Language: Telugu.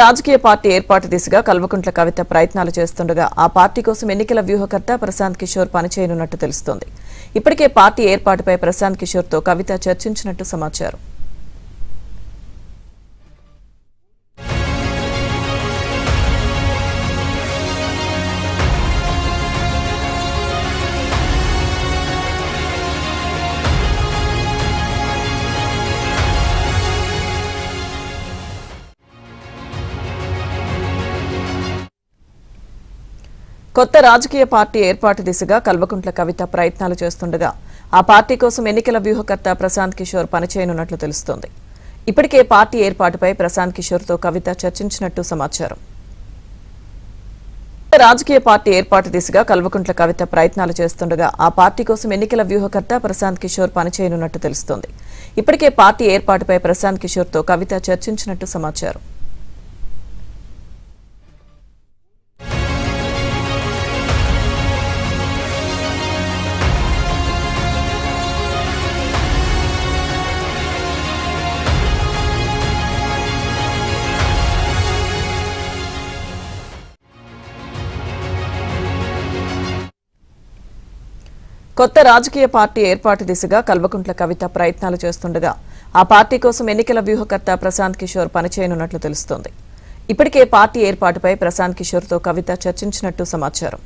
రాజకీయ పార్టీ ఏర్పాటు దిశగా కల్వకుంట్ల కవిత ప్రయత్నాలు చేస్తుండగా ఆ పార్టీ కోసం ఎన్నికల వ్యూహకర్త ప్రశాంత్ కిషోర్ పనిచేయనున్నట్టు తెలుస్తోంది. ఇప్పటికే పార్టీ ఏర్పాటుపై ప్రశాంత్ కిషోర్ తో కవిత చర్చించినట్టు సమాచారం. కొత్త రాజకీయ పార్టీ ఏర్పాటు దిశగా కల్వకుంట్ల కవిత ప్రయత్నాలు చేస్తుండగా ఆ పార్టీ కోసం ఎన్నికల వ్యూహకర్త ప్రశాంత్ కిషోర్ పనిచేయనున్నట్లు తెలుస్తోంది. ఇప్పటికే పార్టీ ఏర్పాటుపై ప్రశాంత్ కిషోర్ తో కవిత చర్చించినట్టు సమాచారం. రాజకీయ పార్టీ ఏర్పాటు దిశగా కల్వకుంట్ల కవిత ప్రయత్నాలు చేస్తుండగా ఆ పార్టీ కోసం ఎన్నికల వ్యూహకర్త ప్రశాంత్ కిషోర్ పనిచేయనున్నట్టు తెలుస్తోంది. ఇప్పటికే పార్టీ ఏర్పాటుపై ప్రశాంత్ కిషోర్ తో కవిత చర్చించినట్టు సమాచారం. కొత్త రాజకీయ పార్టీ ఏర్పాటు దిశగా కల్వకుంట్ల కవిత ప్రయత్నాలు చేస్తుండగా ఆ పార్టీ కోసం ఎన్నికల వ్యూహకర్త ప్రశాంత్ కిషోర్ పనిచేయనున్నట్లు తెలుస్తోంది. ఇప్పటికే పార్టీ ఏర్పాటుపై ప్రశాంత్ కిషోర్ తో కవిత చర్చించినట్టు సమాచారం.